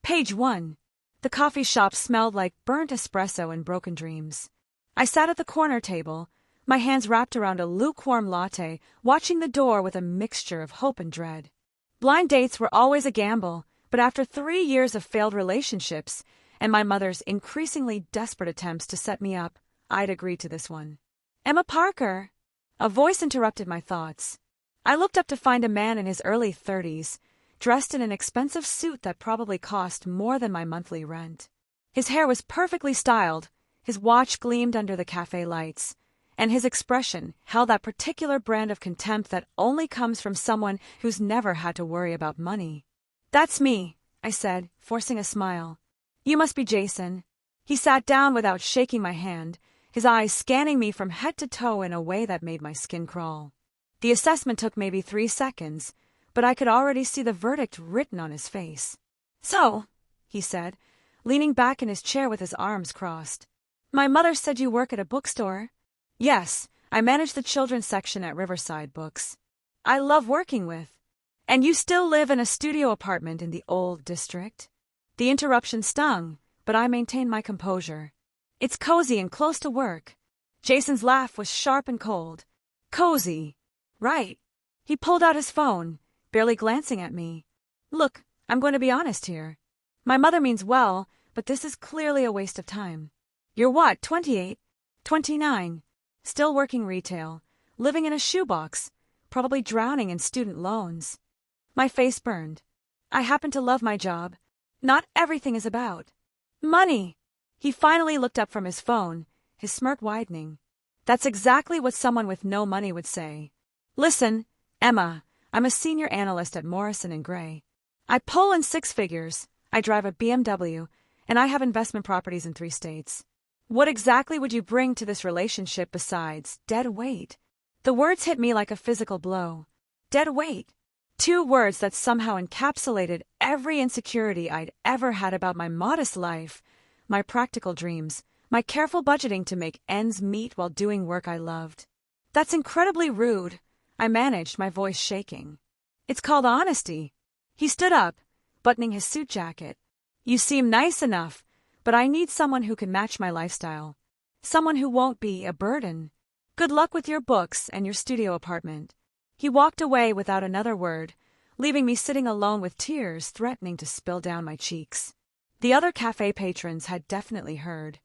Page 1. The coffee shop smelled like burnt espresso and broken dreams. I sat at the corner table, my hands wrapped around a lukewarm latte, watching the door with a mixture of hope and dread. Blind dates were always a gamble, but after 3 years of failed relationships and my mother's increasingly desperate attempts to set me up, I'd agreed to this one. Emma Parker! A voice interrupted my thoughts. I looked up to find a man in his early 30s, dressed in an expensive suit that probably cost more than my monthly rent. His hair was perfectly styled, his watch gleamed under the cafe lights, and his expression held that particular brand of contempt that only comes from someone who's never had to worry about money. "That's me," I said, forcing a smile. "You must be Jason." He sat down without shaking my hand, his eyes scanning me from head to toe in a way that made my skin crawl. The assessment took maybe 3 seconds, but I could already see the verdict written on his face. "So," he said, leaning back in his chair with his arms crossed. "My mother said you work at a bookstore." "Yes, I manage the children's section at Riverside Books. I love working with." "And you still live in a studio apartment in the old district?" The interruption stung, but I maintained my composure. "It's cozy and close to work." Jason's laugh was sharp and cold. "Cozy. Right." He pulled out his phone, barely glancing at me. "Look, I'm going to be honest here. My mother means well, but this is clearly a waste of time. You're what, 28? 29. Still working retail, living in a shoebox, probably drowning in student loans." My face burned. I happen to love my job. Not everything is about money. He finally looked up from his phone, his smirk widening. "That's exactly what someone with no money would say. Listen, Emma, I'm a senior analyst at Morrison & Gray. I pull in 6 figures, I drive a BMW, and I have investment properties in 3 states. What exactly would you bring to this relationship besides dead weight?" The words hit me like a physical blow. Dead weight. 2 words that somehow encapsulated every insecurity I'd ever had about my modest life, my practical dreams, my careful budgeting to make ends meet while doing work I loved. "That's incredibly rude," I managed, my voice shaking. "It's called honesty." He stood up, buttoning his suit jacket. "You seem nice enough, but I need someone who can match my lifestyle. Someone who won't be a burden. Good luck with your books and your studio apartment." He walked away without another word, leaving me sitting alone with tears threatening to spill down my cheeks. The other cafe patrons had definitely heard.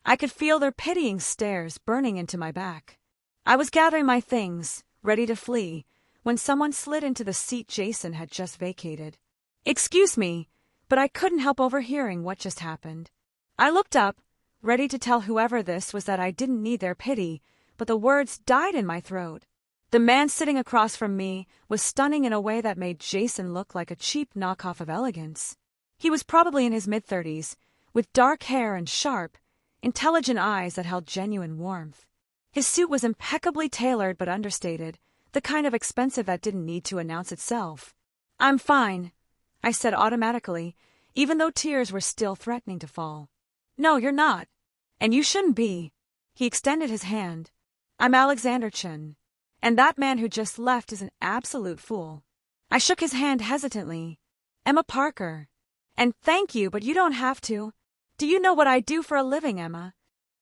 I could feel their pitying stares burning into my back. I was gathering my things, ready to flee, when someone slid into the seat Jason had just vacated. "Excuse me, but I couldn't help overhearing what just happened." I looked up, ready to tell whoever this was that I didn't need their pity, but the words died in my throat. The man sitting across from me was stunning in a way that made Jason look like a cheap knockoff of elegance. He was probably in his mid-30s, with dark hair and sharp, intelligent eyes that held genuine warmth. His suit was impeccably tailored but understated, the kind of expensive that didn't need to announce itself. "I'm fine," I said automatically, even though tears were still threatening to fall. "No, you're not. And you shouldn't be." He extended his hand. "I'm Alexander Chen. And that man who just left is an absolute fool." I shook his hand hesitantly. "Emma Parker." "And thank you, but you don't have to. Do you know what I do for a living, Emma?"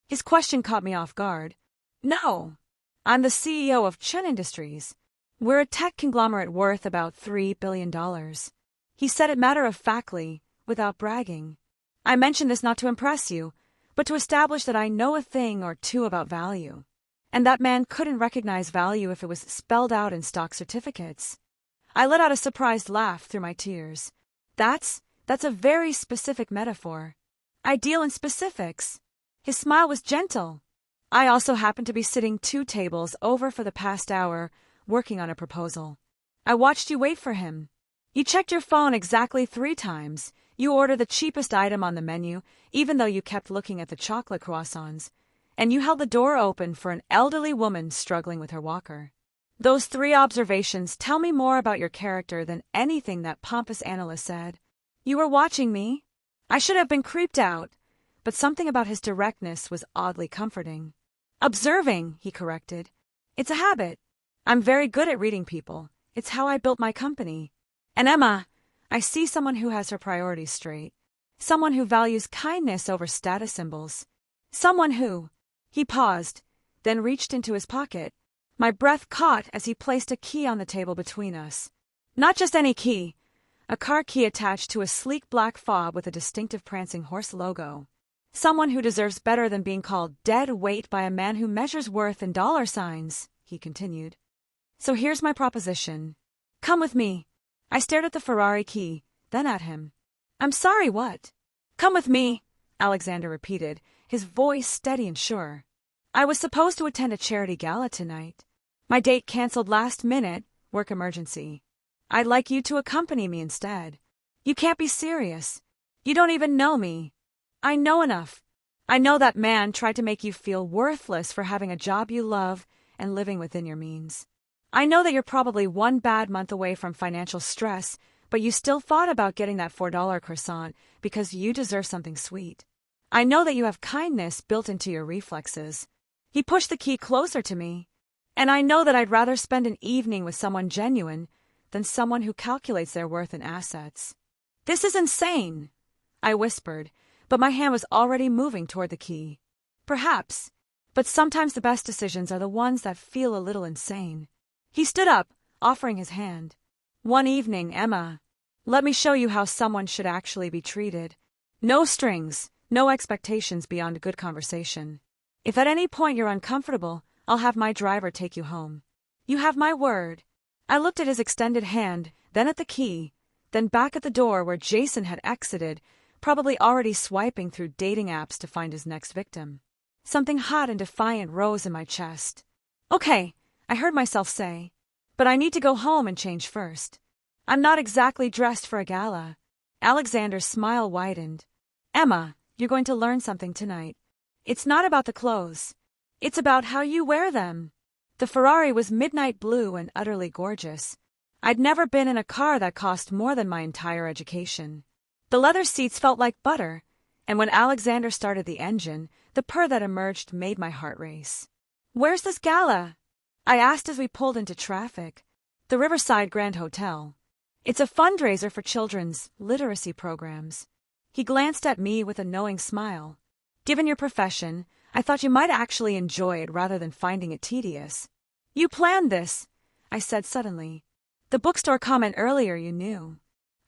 His question caught me off guard. "No. I'm the CEO of Chen Industries. We're a tech conglomerate worth about $3 billion. He said it matter-of-factly, without bragging. "I mention this not to impress you, but to establish that I know a thing or two about value. And that man couldn't recognize value if it was spelled out in stock certificates." I let out a surprised laugh through my tears. That's a very specific metaphor. I deal in specifics." His smile was gentle. "I also happen to be sitting 2 tables over for the past hour, working on a proposal. I watched you wait for him. You checked your phone exactly 3 times. You ordered the cheapest item on the menu, even though you kept looking at the chocolate croissants. And you held the door open for an elderly woman struggling with her walker. Those 3 observations tell me more about your character than anything that pompous analyst said. You were watching me. I should have been creeped out, but something about his directness was oddly comforting. "Observing," he corrected. "It's a habit. I'm very good at reading people. It's how I built my company. And Emma, I see someone who has her priorities straight. Someone who values kindness over status symbols. Someone who... He paused, then reached into his pocket. My breath caught as he placed a key on the table between us. Not just any key. A car key attached to a sleek black fob with a distinctive prancing horse logo. Someone who deserves better than being called dead weight by a man who measures worth in dollar signs, he continued. So here's my proposition. Come with me. I stared at the Ferrari key, then at him. I'm sorry, what? Come with me, Alexander repeated, his voice steady and sure. I was supposed to attend a charity gala tonight. My date canceled last minute, work emergency. I'd like you to accompany me instead. You can't be serious. You don't even know me. I know enough. I know that man tried to make you feel worthless for having a job you love and living within your means. I know that you're probably one bad month away from financial stress, but you still thought about getting that $4 croissant because you deserve something sweet. I know that you have kindness built into your reflexes. He pushed the key closer to me. And I know that I'd rather spend an evening with someone genuine than someone who calculates their worth in assets. This is insane, I whispered, but my hand was already moving toward the key. Perhaps, but sometimes the best decisions are the ones that feel a little insane. He stood up, offering his hand. One evening, Emma. Let me show you how someone should actually be treated. No strings, no expectations beyond a good conversation. If at any point you're uncomfortable, I'll have my driver take you home. You have my word. I looked at his extended hand, then at the key, then back at the door where Jason had exited, probably already swiping through dating apps to find his next victim. Something hot and defiant rose in my chest. Okay, I heard myself say, but I need to go home and change first. I'm not exactly dressed for a gala. Alexander's smile widened. Emma, you're going to learn something tonight. It's not about the clothes. It's about how you wear them. The Ferrari was midnight blue and utterly gorgeous. I'd never been in a car that cost more than my entire education. The leather seats felt like butter, and when Alexander started the engine, the purr that emerged made my heart race. Where's this gala? I asked as we pulled into traffic. The Riverside Grand Hotel. It's a fundraiser for children's literacy programs. He glanced at me with a knowing smile. Given your profession, I thought you might actually enjoy it rather than finding it tedious. You planned this, I said suddenly. The bookstore comment earlier you knew.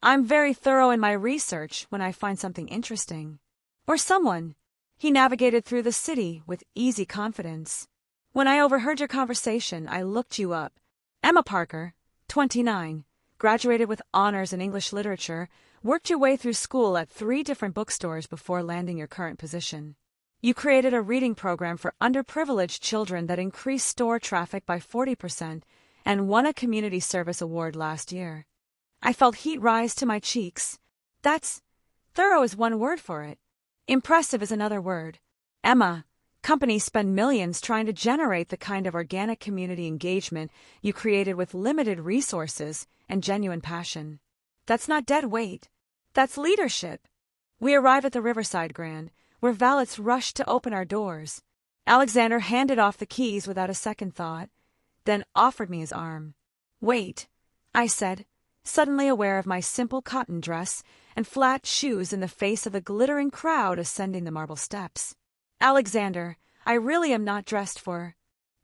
I'm very thorough in my research when I find something interesting. Or someone. He navigated through the city with easy confidence. When I overheard your conversation, I looked you up. Emma Parker, 29, graduated with honors in English literature, worked your way through school at 3 different bookstores before landing your current position. You created a reading program for underprivileged children that increased store traffic by 40% and won a community service award last year. I felt heat rise to my cheeks. Thorough is one word for it. Impressive is another word. Emma, companies spend millions trying to generate the kind of organic community engagement you created with limited resources and genuine passion. That's not dead weight. That's leadership. We arrive at the Riverside Grand, where valets rushed to open our doors. Alexander handed off the keys without a second thought, then offered me his arm. Wait, I said, suddenly aware of my simple cotton dress and flat shoes in the face of the glittering crowd ascending the marble steps. Alexander, I really am not dressed for...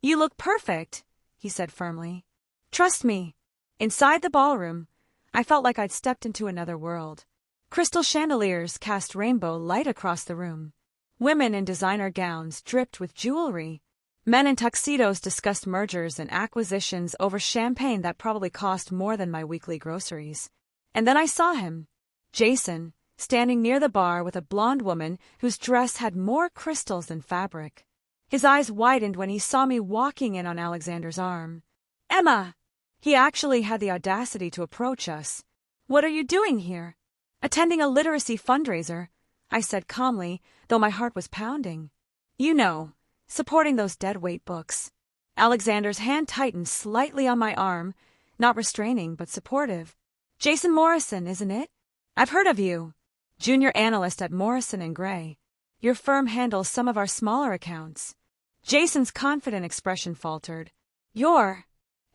You look perfect, he said firmly. Trust me. Inside the ballroom, I felt like I'd stepped into another world. Crystal chandeliers cast rainbow light across the room. Women in designer gowns dripped with jewelry. Men in tuxedos discussed mergers and acquisitions over champagne that probably cost more than my weekly groceries. And then I saw him, Jason, standing near the bar with a blonde woman whose dress had more crystals than fabric. His eyes widened when he saw me walking in on Alexander's arm. Emma! He actually had the audacity to approach us. What are you doing here? Attending a literacy fundraiser, I said calmly, though my heart was pounding. You know, supporting those deadweight books. Alexander's hand tightened slightly on my arm, not restraining but supportive. Jason Morrison, isn't it? I've heard of you. Junior analyst at Morrison & Gray. Your firm handles some of our smaller accounts. Jason's confident expression faltered. You're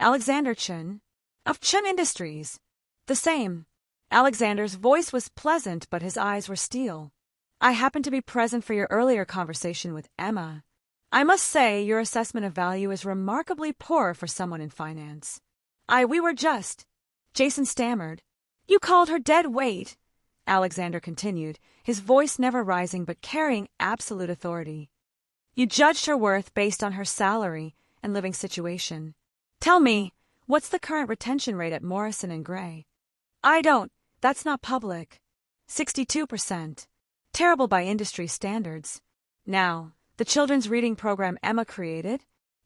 Alexander Chun? Of Chun Industries. The same. Alexander's voice was pleasant, but his eyes were steel. I happened to be present for your earlier conversation with Emma. I must say your assessment of value is remarkably poor for someone in finance. We were just... Jason stammered. You called her dead weight, Alexander continued, his voice never rising but carrying absolute authority. You judged her worth based on her salary and living situation. Tell me, what's the current retention rate at Morrison & Gray? That's not public. 62%. Terrible by industry standards. Now, the children's reading program Emma created?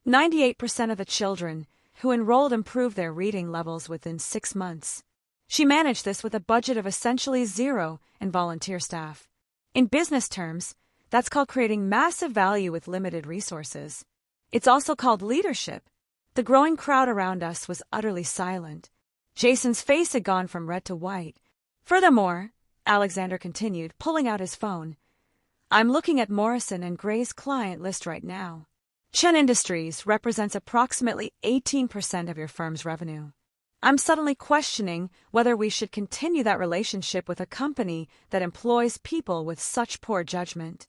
98% of the children who enrolled improved their reading levels within 6 months. She managed this with a budget of essentially zero and volunteer staff. In business terms, that's called creating massive value with limited resources. It's also called leadership. The growing crowd around us was utterly silent. Jason's face had gone from red to white. Furthermore, Alexander continued, pulling out his phone, I'm looking at Morrison & Gray's client list right now. Chen Industries represents approximately 18% of your firm's revenue. I'm suddenly questioning whether we should continue that relationship with a company that employs people with such poor judgment.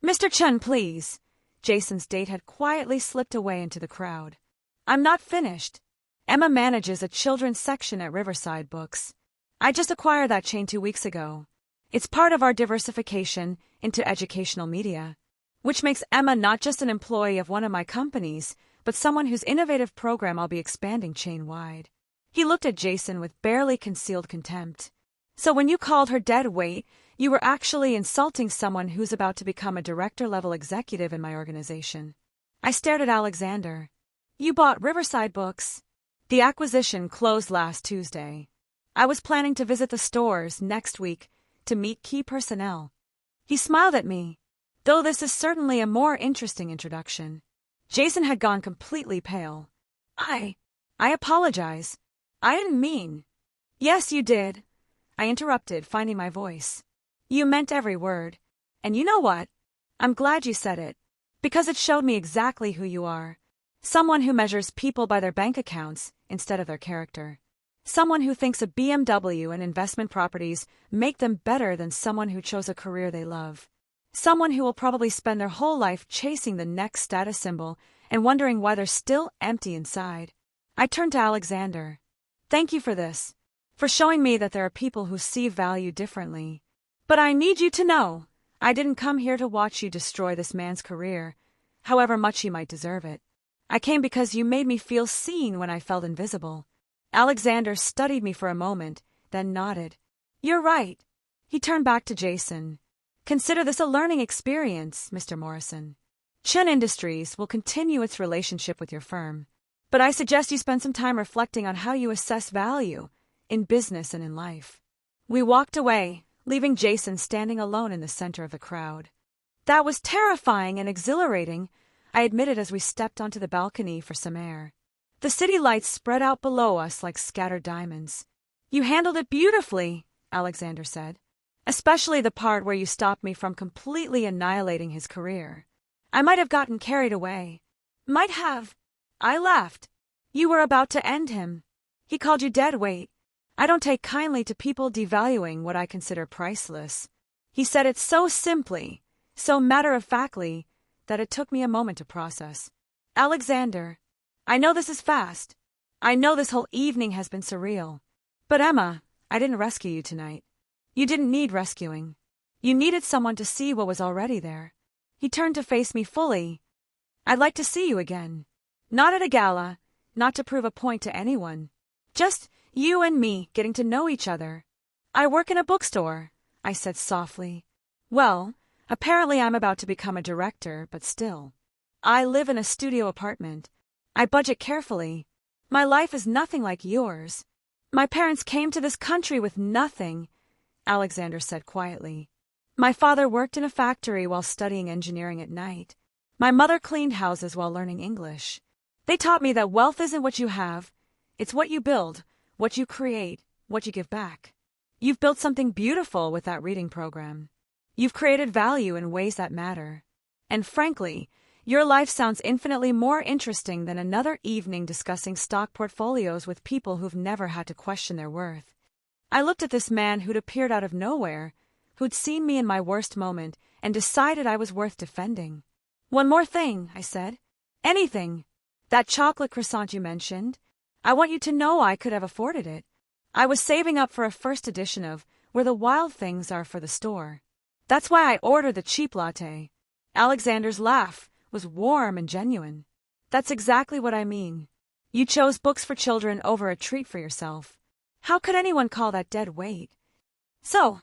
Mr. Chen, please. Jason's date had quietly slipped away into the crowd. I'm not finished. Emma manages a children's section at Riverside Books. I just acquired that chain 2 weeks ago. It's part of our diversification into educational media, which makes Emma not just an employee of one of my companies, but someone whose innovative program I'll be expanding chain-wide. He looked at Jason with barely concealed contempt. So when you called her dead weight, you were actually insulting someone who's about to become a director-level executive in my organization. I stared at Alexander. You bought Riverside Books. The acquisition closed last Tuesday. I was planning to visit the stores next week to meet key personnel. He smiled at me, though this is certainly a more interesting introduction. Jason had gone completely pale. I apologize. I didn't mean. Yes, you did. I interrupted, finding my voice. You meant every word. And you know what? I'm glad you said it, because it showed me exactly who you are. Someone who measures people by their bank accounts instead of their character. Someone who thinks a BMW and investment properties make them better than someone who chose a career they love. Someone who will probably spend their whole life chasing the next status symbol and wondering why they're still empty inside. I turned to Alexander. Thank you for this, for showing me that there are people who see value differently. But I need you to know, I didn't come here to watch you destroy this man's career, however much he might deserve it. I came because you made me feel seen when I felt invisible. Alexander studied me for a moment, then nodded. You're right. He turned back to Jason. Consider this a learning experience, Mr. Morrison. Chen Industries will continue its relationship with your firm, but I suggest you spend some time reflecting on how you assess value in business and in life. We walked away, leaving Jason standing alone in the center of the crowd. That was terrifying and exhilarating, I admitted as we stepped onto the balcony for some air. The city lights spread out below us like scattered diamonds. You handled it beautifully, Alexander said. Especially the part where you stopped me from completely annihilating his career. I might have gotten carried away. Might have. I laughed. You were about to end him. He called you dead weight. I don't take kindly to people devaluing what I consider priceless. He said it so simply, so matter-of-factly, that it took me a moment to process. Alexander, I know this is fast. I know this whole evening has been surreal. But Emma, I didn't rescue you tonight. You didn't need rescuing. You needed someone to see what was already there. He turned to face me fully. I'd like to see you again. Not at a gala, not to prove a point to anyone. Just you and me getting to know each other. I work in a bookstore, I said softly. Well, apparently I'm about to become a director, but still. I live in a studio apartment. I budget carefully. My life is nothing like yours. My parents came to this country with nothing, Alexander said quietly. My father worked in a factory while studying engineering at night. My mother cleaned houses while learning English. They taught me that wealth isn't what you have. It's what you build, what you create, what you give back. You've built something beautiful with that reading program. You've created value in ways that matter. And frankly, your life sounds infinitely more interesting than another evening discussing stock portfolios with people who've never had to question their worth. I looked at this man who'd appeared out of nowhere, who'd seen me in my worst moment, and decided I was worth defending. "One more thing," I said. "Anything. That chocolate croissant you mentioned. I want you to know I could have afforded it. I was saving up for a first edition of Where the Wild Things Are for the store. That's why I ordered the cheap latte." Alexander's laugh was warm and genuine. "That's exactly what I mean. You chose books for children over a treat for yourself. How could anyone call that dead weight?" "So,"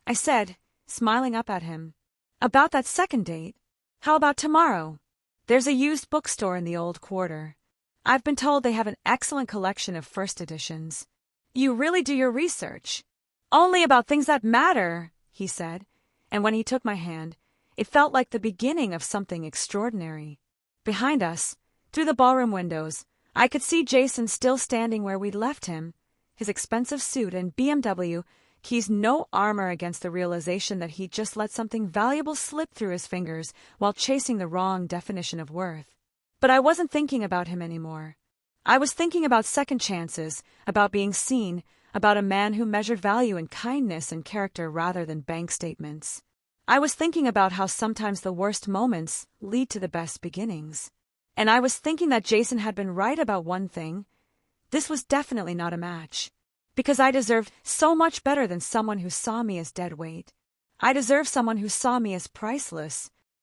I said, smiling up at him, "about that second date, how about tomorrow? There's a used bookstore in the old quarter. I've been told they have an excellent collection of first editions." "You really do your research." "Only about things that matter," he said, and when he took my hand, it felt like the beginning of something extraordinary. Behind us, through the ballroom windows, I could see Jason still standing where we'd left him, his expensive suit and BMW keys no armor against the realization that he'd just let something valuable slip through his fingers while chasing the wrong definition of worth. But I wasn't thinking about him anymore. I was thinking about second chances, about being seen, about a man who measured value in kindness and character rather than bank statements. I was thinking about how sometimes the worst moments lead to the best beginnings. And I was thinking that Jason had been right about one thing. This was definitely not a match. Because I deserved so much better than someone who saw me as dead weight. I deserved someone who saw me as priceless,